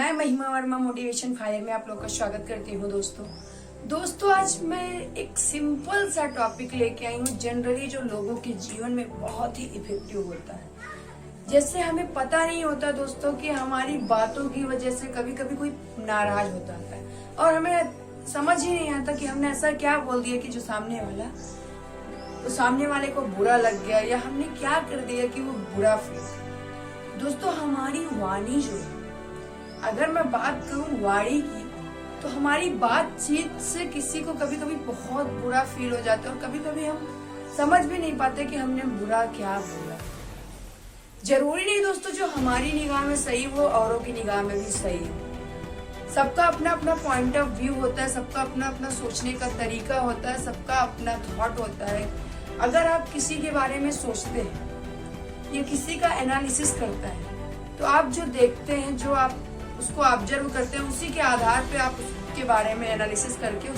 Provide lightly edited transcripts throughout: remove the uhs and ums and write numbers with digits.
मैं महिमा Verma motivation fire में आप लोग का स्वागत करती हूँ। दोस्तों आज मैं एक सिंपल सा टॉपिक लेके आई हूँ। जनरली जो लोगों के जीवन में बहुत ही इफेक्टिव होता है, जैसे हमें पता नहीं होता दोस्तों कि हमारी बातों की वजह से कभी कभी कोई नाराज होता है और हमें समझ ही नहीं आता कि हमने ऐसा क्या बोल दिया कि जो सामने वाले को बुरा लग गया, या हमने क्या कर दिया कि वो बुरा फील। दोस्तों हमारी वाणी जो है, अगर मैं बात करूं वाणी की, तो हमारी बातचीत से किसी को कभी कभी बहुत बुरा फील हो जाता है और कभी कभी हम समझ भी नहीं पाते कि हमने बुरा क्या बोला। जरूरी नहीं दोस्तों जो हमारी निगाह में सही वो औरों की निगाह में भी सही हो। सबका अपना अपना पॉइंट ऑफ व्यू होता है, सबका अपना अपना सोचने का तरीका होता है, सबका अपना थॉट होता है। अगर आप किसी के बारे में सोचते हैं या किसी का एनालिसिस करते हैं, तो आप जो देखते हैं, जो आप उसको ऑब्जर्व करते हैं, उसी के आधार पे आप उसके बारे में एनालिसिस करके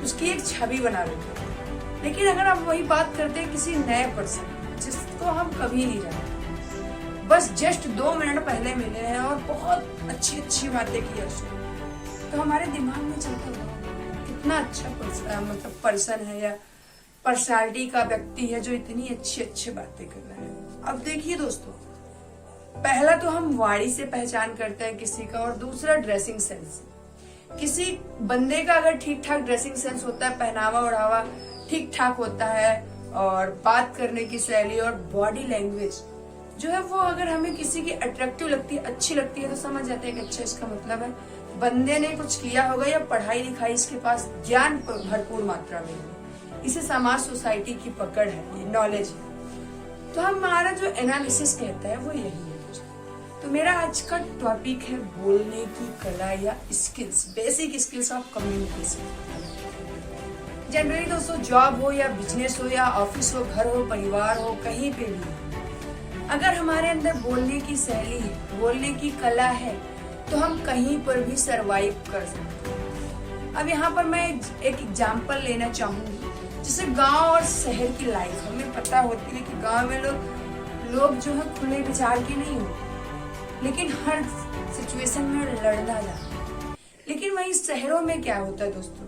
उसकी एक छवि बना लेते हैं। लेकिन अगर आप वही बात करते हैं किसी नए पर्सन जिसको हम कभी नहीं जानते, बस जस्ट 2 मिनट पहले मिले हैं और बहुत अच्छी अच्छी बातें की है उसने, तो हमारे दिमाग में चलता है कितना अच्छा पर्सन है या पर्सनालिटी का व्यक्ति है जो इतनी अच्छी अच्छी बातें कर रहा है। अब देखिए दोस्तों, पहला तो हम वाणी से पहचान करते हैं किसी का, और दूसरा ड्रेसिंग सेंस। किसी बंदे का अगर ठीक ठाक ड्रेसिंग सेंस होता है, पहनावा ओढ़ावा ठीक ठाक होता है, और बात करने की शैली और बॉडी लैंग्वेज जो है वो अगर हमें किसी की अट्रैक्टिव लगती है, अच्छी लगती है, तो समझ जाते हैं कि अच्छा इसका मतलब है बंदे ने कुछ किया होगा या पढ़ाई लिखाई इसके पास ज्ञान भरपूर मात्रा में है, इसे समाज सोसाइटी की पकड़ है, नॉलेज है। तो हमारा जो एनालिसिस कहता है वो यही है। तो मेरा आज का टॉपिक है बोलने की कला या skills, basic skills of communication. Generally दोस्तों जॉब हो या बिजनेस हो या ऑफिस हो, घर हो, परिवार हो, कहीं पे भी अगर हमारे अंदर बोलने की शैली है, बोलने की कला है, तो हम कहीं पर भी सरवाइव कर सकते हैं। अब यहाँ पर मैं एक एग्जाम्पल लेना चाहूंगी, जैसे गांव और शहर की लाइफ। हमें पता होती है कि गांव में लोग जो है खुले विचार के नहीं होते, लेकिन हर सिचुएशन में लड़ना जाता है। लेकिन वहीं शहरों में क्या होता है दोस्तों,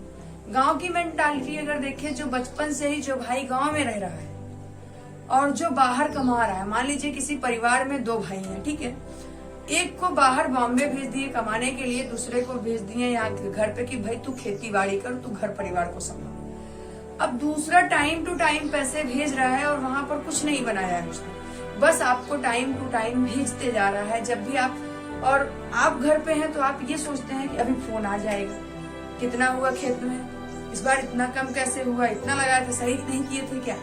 गांव की मेंटालिटी अगर देखें, जो बचपन से ही जो भाई गांव में रह रहा है और जो बाहर कमा रहा है, मान लीजिए किसी परिवार में 2 भाई हैं, ठीक है, एक को बाहर बॉम्बे भेज दिए कमाने के लिए, दूसरे को भेज दिए यहाँ घर पे कि भाई तू खेती बाड़ी कर, तू घर परिवार को संभाल। अब दूसरा टाइम टू टाइम पैसे भेज रहा है और वहां पर कुछ नहीं बनाया है उसने, बस आपको टाइम टू टाइम भेजते जा रहा है। जब भी आप घर पे हैं तो आप ये सोचते हैं कि अभी फोन आ जाएगा, कितना हुआ खेत में, इस बार इतना कम कैसे हुआ, इतना लगाया था, सही नहीं किए थे क्या।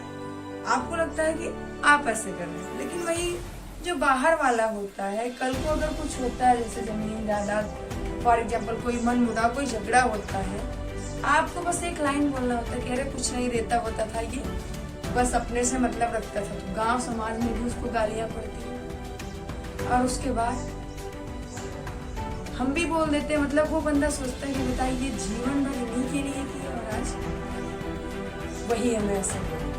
आपको लगता है कि आप ऐसे कर रहे हैं, लेकिन वही जो बाहर वाला होता है, कल को अगर कुछ होता है, जैसे जमीन जायदाद फॉर एग्जाम्पल, कोई मन मुटाव, कोई झगड़ा होता है, आपको बस एक लाइन बोलना होता है कि अरे कुछ नहीं देता होता था, ये बस अपने से मतलब रखता था। तो गांव समाज में भी उसको गालियां पड़ती है, और उसके बाद हम भी बोल देते हैं। मतलब वो बंदा सोचता है कि बताइए ये जीवन भर इन्हीं के लिए किया और आज वही हमें ऐसा बोल।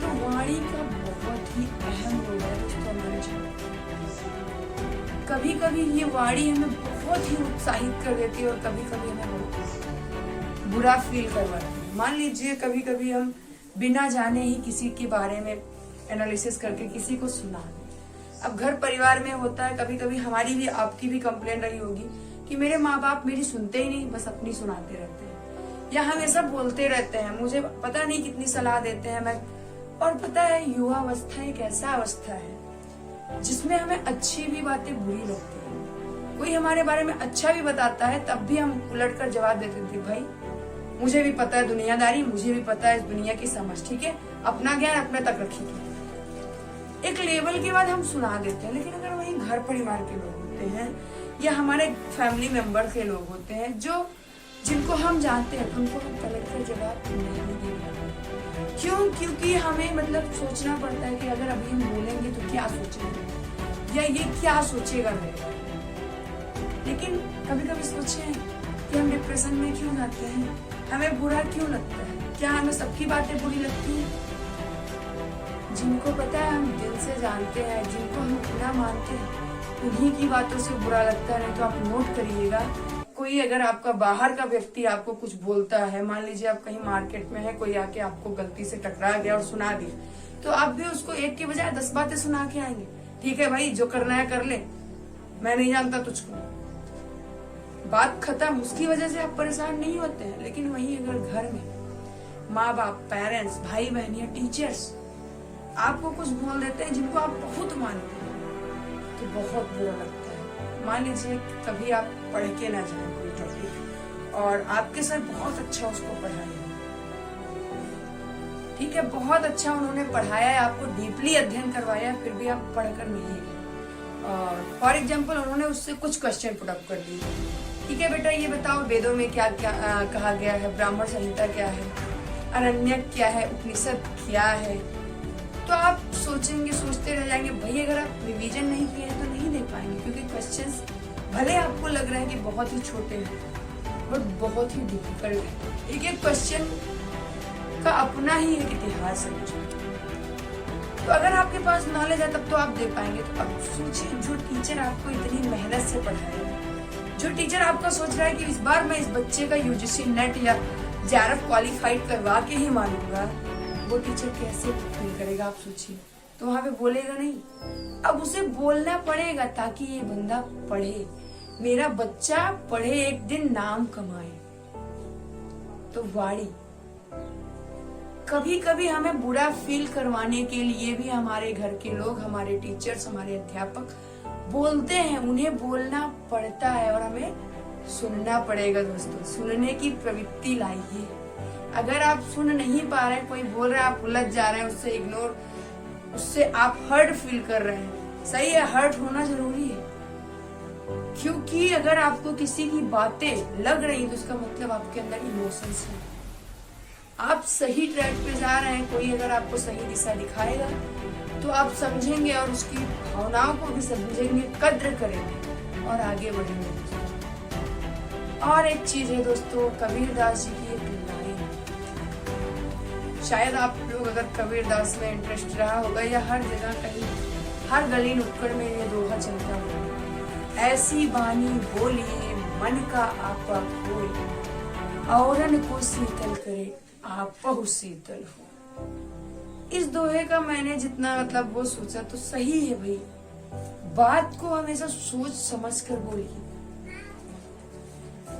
तो वाणी का बहुत ही अहम रोल है दोस्तों हमारे जीवन। कभी कभी ये वाणी हमें बहुत ही उत्साहित कर देती है और कभी कभी हमें बहुत बुरा फील करवाती है। मान लीजिए कभी कभी हम बिना जाने ही किसी के बारे में एनालिसिस करके किसी को सुना दें। अब घर परिवार में होता है, कभी कभी हमारी भी आपकी भी कंप्लेन रही होगी कि मेरे माँ बाप मेरी सुनते ही नहीं, बस अपनी सुनाते रहते हैं या हमेशा बोलते रहते हैं, मुझे पता नहीं कितनी सलाह देते हैं। और पता है युवा अवस्था एक ऐसा अवस्था है जिसमें हमें अच्छी भी बातें बुरी लगती है। कोई हमारे बारे में अच्छा भी बताता है तब भी हम उलट कर जवाब देते थे, भाई मुझे भी पता है दुनियादारी, मुझे भी पता है इस दुनिया की समझ, ठीक है, अपना ज्ञान अपने तक रखिए। एक लेवल के बाद हम सुना देते हैं। लेकिन अगर वही घर परिवार के लोग होते हैं या हमारे फैमिली मेंबर के लोग होते हैं जो जिनको हम जानते हैं, तो उनको हम पलट कर जवाब नहीं देंगे। क्यों? क्योंकि हमें मतलब सोचना पड़ता है कि अगर अभी हम बोलेंगे तो क्या सोचेंगे या ये क्या सोचेगा मेरे। लेकिन कभी कभी सोचे कि हम डिप्रेशन में क्यों जाते हैं, हमें बुरा क्यों लगता है, क्या हमें सबकी बातें बुरी लगती हैं? जिनको पता है हम दिल से जानते हैं, जिनको हम अपना मानते हैं, उन्हीं की बातों से बुरा लगता है। नहीं तो आप नोट करिएगा, कोई अगर आपका बाहर का व्यक्ति आपको कुछ बोलता है, मान लीजिए आप कहीं मार्केट में है, कोई आके आपको गलती से टकरा गया और सुना दिया, तो आप भी उसको एक के बजाय 10 बातें सुना के आएंगे। ठीक है भाई, जो करना है कर ले, मैं नहीं जानता तुझको, बात खत्म। उसकी वजह से आप परेशान नहीं होते हैं। लेकिन वहीं अगर घर में माँ बाप, पेरेंट्स, भाई बहन या टीचर्स आपको कुछ बोल देते हैं जिनको आप बहुत मानते हैं, तो बहुत बुरा लगता है। मान लीजिए कभी आप पढ़ के ना जाए कोई टॉपिक और आपके सर बहुत अच्छा उसको पढ़ाया, ठीक है, बहुत अच्छा उन्होंने पढ़ाया है, आपको डीपली अध्ययन करवाया, फिर भी आप पढ़कर नहीं गए। और फॉर एग्जाम्पल उन्होंने उससे कुछ क्वेश्चन पुट अप कर दिए, ठीक है बेटा ये बताओ वेदों में क्या क्या कहा गया है, ब्राह्मण संहिता क्या है, अरण्यक क्या है, उपनिषद क्या है। तो आप सोचेंगे, सोचते रह जाएंगे। भाई अगर आप रिवीजन नहीं किए हैं तो नहीं दे पाएंगे, क्योंकि क्वेश्चंस भले आपको लग रहा है कि बहुत ही छोटे हैं बट बहुत ही डिफिकल्ट है। एक एक क्वेश्चन का अपना ही एक इतिहास है मुझे। तो अगर आपके पास नॉलेज है तब तो आप दे पाएंगे। तो अब सोचिए, जो टीचर आपको इतनी मेहनत से पढ़ाएगा, जो टीचर आपका सोच रहा है कि इस बार मैं इस बच्चे का यूजीसी नेट या जेआरएफ क्वालिफाइड करवा के ही मानूंगा, वो टीचर कैसे फील करेगा आप सोचिए। तो वहां पे बोलेगा नहीं। अब उसे बोलना पड़ेगा ताकि ये बंदा पढ़े, मेरा बच्चा पढ़े, एक दिन नाम कमाए। तो वाणी कभी कभी हमें बुरा फील करवाने के लिए भी हमारे घर के लोग, हमारे टीचर्स, हमारे अध्यापक बोलते हैं, उन्हें बोलना पड़ता है और हमें सुनना पड़ेगा। दोस्तों, सुनने की प्रवृत्ति लाइए। अगर आप सुन नहीं पा रहे हैं, कोई बोल रहा है, आप उलझ जा रहे हैं, उससे इग्नोर, उससे आप हर्ट फील कर रहे हैं, सही है, हर्ट होना जरूरी है। क्योंकि अगर आपको किसी की बातें लग रही तो इसका मतलब आपके अंदर इमोशंस हैं, आप सही ट्रैक पे जा रहे हैं। कोई अगर आपको सही दिशा दिखाएगा तो आप समझेंगे और उसकी भावनाओं को भी समझेंगे, कद्र करेंगे और आगे बढ़ेंगे। और एक चीज है दोस्तों, कबीरदास जी की एक लाइन, शायद आप लोग अगर कबीरदास में इंटरेस्ट रहा होगा या हर जगह कहीं हर गली नुक्कड़ में ये दोहा चलता होगा, ऐसी बानी बोली मन का आपा खोए, औरन को शीतल करे आपहु शीतल हो। इस दोहे का मैंने जितना मतलब वो सोचा तो सही है भाई, बात को हमेशा सोच समझ कर बोलिए।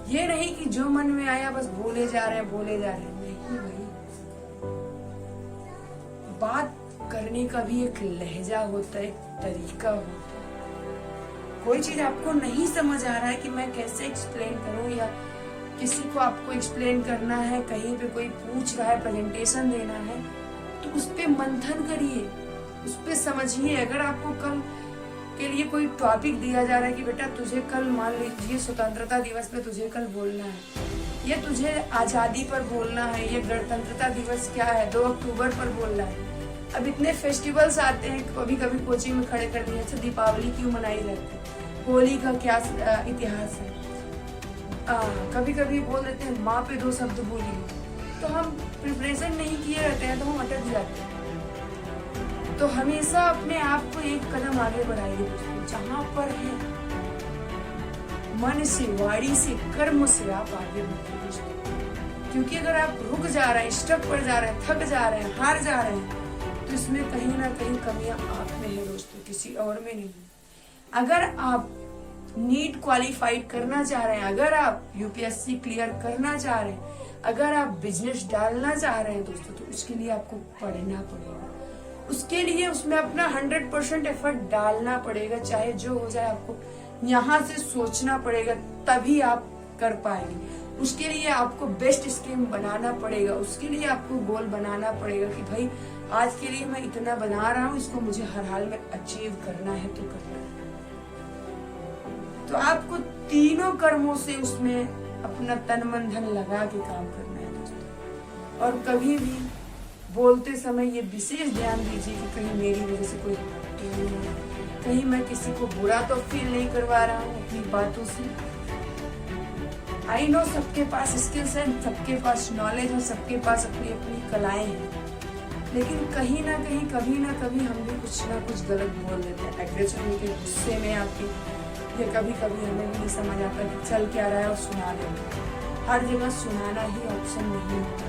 ये नहीं कि जो मन में आया बस बोले जा रहे हैं, बोले जा रहे हैं, नहीं भाई। बात करने का भी एक लहजा होता है, एक तरीका होता है। कोई चीज आपको नहीं समझ आ रहा है कि मैं कैसे एक्सप्लेन करूं, या किसी को आपको एक्सप्लेन करना है, कहीं पे कोई पूछ रहा है, प्रेजेंटेशन देना है, तो उस पे मंथन करिए, उस पे समझिए। अगर आपको कल के लिए कोई टॉपिक दिया जा रहा है कि बेटा तुझे कल, मान लीजिए स्वतंत्रता दिवस पे तुझे कल बोलना है, या तुझे आजादी पर बोलना है, या गणतंत्रता दिवस क्या है 2 अक्टूबर पर बोलना है। अब इतने फेस्टिवल्स आते हैं, कभी कभी कोचिंग में खड़े कर दिए, अच्छा दीपावली क्यों मनाई जाती है, होली का क्या इतिहास है, कभी कभी बोल देते हैं माँ पे 2 शब्द बोलिए, तो हम प्रिपरेशन नहीं किए रहते हैं तो हम अटक जाते हैं। तो हमेशा अपने आप को एक कदम आगे बढ़ाइए दोस्तों, जहाँ पर है मन से, वाणी से, कर्म से आप आगे बढ़िए दोस्तों। क्योंकि अगर आप रुक जा रहे हैं, स्टक पड़ जा रहे हैं, थक जा रहे हैं, हार जा रहे हैं, तो इसमें कहीं ना कहीं कमियां आप में है दोस्तों, किसी और में नहीं। अगर आप नीट क्वालिफाइड करना चाह रहे हैं, अगर आप यूपीएससी क्लियर करना चाह रहे हैं, अगर आप बिजनेस डालना चाह रहे हैं दोस्तों, तो उसके लिए आपको पढ़ना पड़ेगा, उसके लिए उसमें अपना 100% एफर्ट डालना पड़ेगा, चाहे जो हो जाए। आपको यहाँ से सोचना पड़ेगा, तभी आप कर पाएंगे। उसके लिए आपको बेस्ट स्कीम बनाना पड़ेगा, उसके लिए आपको गोल बनाना पड़ेगा कि भाई आज के लिए मैं इतना बना रहा हूँ, इसको मुझे हर हाल में अचीव करना है तो करना है। तो आपको तीनों कर्मों से उसमें अपना तन मन धन लगा के काम करना है दोस्तों। और कभी भी बोलते समय ये विशेष ध्यान दीजिए कि कहीं मेरी वजह से कोई कहीं मैं किसी को बुरा तो फील नहीं करवा रहा हूँ अपनी बातों से। आई नो सबके पास स्किल्स है, सबके पास नॉलेज है, सबके पास अपनी अपनी कलाएं हैं, लेकिन कहीं ना कहीं कभी ना कभी हम भी कुछ ना कुछ गलत बोल देते हैं, एग्रेसिव होके, गुस्से में आके, या कभी कभी हमें भी नहीं समझ आता कि चल क्या रहा है और सुना देते हैं। हर जगह सुनाना ही ऑप्शन नहीं होता,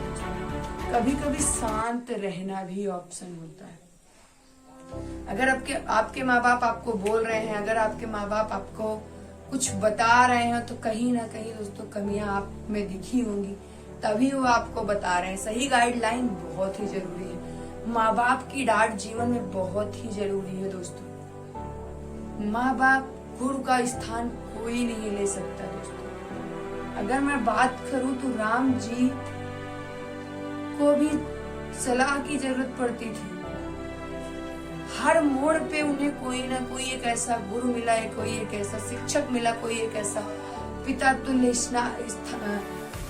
कभी कभी शांत रहना भी ऑप्शन होता है। अगर आपके माँ बाप आपको बोल रहे हैं, अगर आपके माँ बाप आपको कुछ बता रहे हैं, तो कहीं ना कहीं दोस्तों कमियां आप में दिखी होंगी, तभी वो आपको बता रहे हैं। सही गाइडलाइन बहुत ही जरूरी है। माँ बाप की डांट जीवन में बहुत ही जरूरी है दोस्तों। माँ बाप गुरु का स्थान कोई नहीं ले सकता दोस्तों। अगर मैं बात करूं तो राम जी को भी सलाह की जरूरत पड़ती थी। हर मोड़ पे उन्हें कोई ना कोई एक ऐसा गुरु मिला है, कोई एक ऐसा शिक्षक मिला, कोई एक ऐसा पिता तुल्य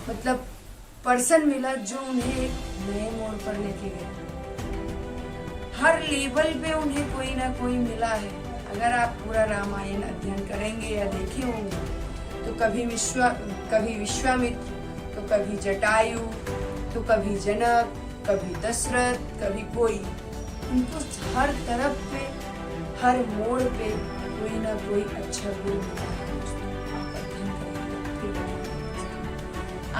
मतलब पर्सन मिला जो उन्हें एक नए मोड़ पर लेके गया। हर लेवल पे उन्हें कोई ना कोई मिला है। अगर आप पूरा रामायण अध्ययन करेंगे या देखे होंगे तो कभी विश्वामित्र, तो कभी जटायु, तो कभी जनक, कभी दशरथ, कभी कोई, उनको हर तरफ पे, हर मोड़ पे कोई ना कोई अच्छा गुरु मिला है।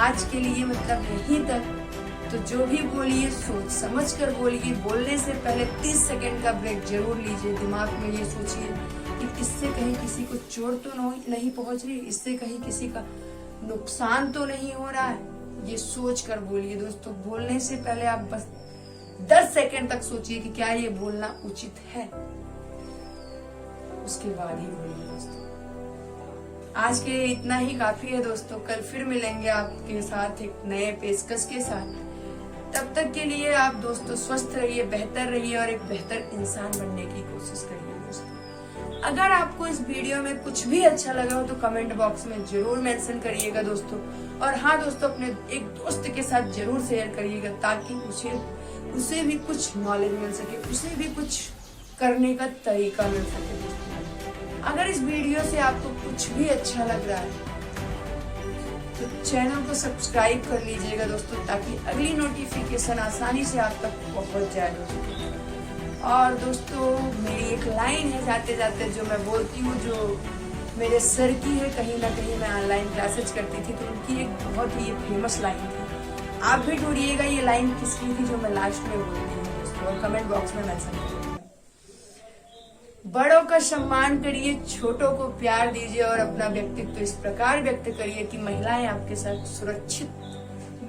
आज के लिए मतलब यहीं तक। तो जो भी बोलिए सोच समझ कर बोलिए। बोलने से पहले 30 सेकंड का ब्रेक जरूर लीजिए। दिमाग में ये सोचिए कि इससे कहीं किसी को चोट तो नहीं पहुंच रही, इससे कहीं किसी का नुकसान तो नहीं हो रहा है। ये सोच कर बोलिए दोस्तों। बोलने से पहले आप बस 10 सेकंड तक सोचिए कि क्या ये बोलना उचित है, उसके बाद ही बोलिए दोस्तों। आज के लिए इतना ही काफी है दोस्तों। कल फिर मिलेंगे आपके साथ एक नए पेशकश के साथ। तब तक के लिए आप दोस्तों स्वस्थ रहिए, बेहतर रहिए और एक बेहतर इंसान बनने की कोशिश करिए दोस्तों। अगर आपको इस वीडियो में कुछ भी अच्छा लगा हो तो कमेंट बॉक्स में जरूर मेंशन करिएगा दोस्तों। और हाँ दोस्तों, अपने एक दोस्त के साथ जरूर शेयर करिएगा ताकि उसे भी कुछ नॉलेज मिल सके, उसे भी कुछ करने का तरीका मिल सके दोस्तों। अगर इस वीडियो से आपको कुछ भी अच्छा लग रहा है तो चैनल को सब्सक्राइब कर लीजिएगा दोस्तों, ताकि अगली नोटिफिकेशन आसानी से आप तक पहुंच जाए दोस्तों। और दोस्तों मेरी एक लाइन है जाते जाते जो मैं बोलती हूँ, जो मेरे सर की है। कहीं ना कहीं मैं ऑनलाइन क्लासेज करती थी तो उनकी एक बहुत ही फेमस लाइन थी। आप भी ढूंढिएगा ये लाइन किसकी थी जो मैं लास्ट में बोलती हूँ दोस्तों, और कमेंट बॉक्स में मेंशन करिएगा। बड़ों का सम्मान करिए, छोटों को प्यार दीजिए और अपना व्यक्तित्व इस प्रकार व्यक्त करिए कि महिलाएं आपके साथ सुरक्षित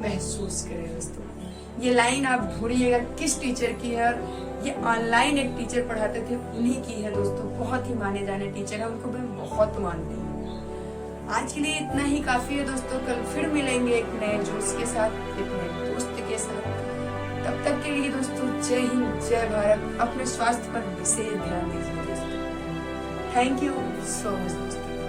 महसूस करें दोस्तों। ये लाइन आप ढूंढिएगा किस टीचर की है, और ये ऑनलाइन एक टीचर पढ़ाते थे, उन्हीं की है दोस्तों। बहुत ही माने जाने टीचर है, उनको मैं बहुत मानती हूँ। आज के लिए इतना ही काफी है दोस्तों। कल फिर मिलेंगे एक नए जोश के साथ, एक नए दोस्त के साथ। तब तक के लिए दोस्तों जय हिंद, जय भारत। अपने स्वास्थ्य पर विशेष ध्यान दीजिए दोस्तों। थैंक यू सो मच दोस्तों।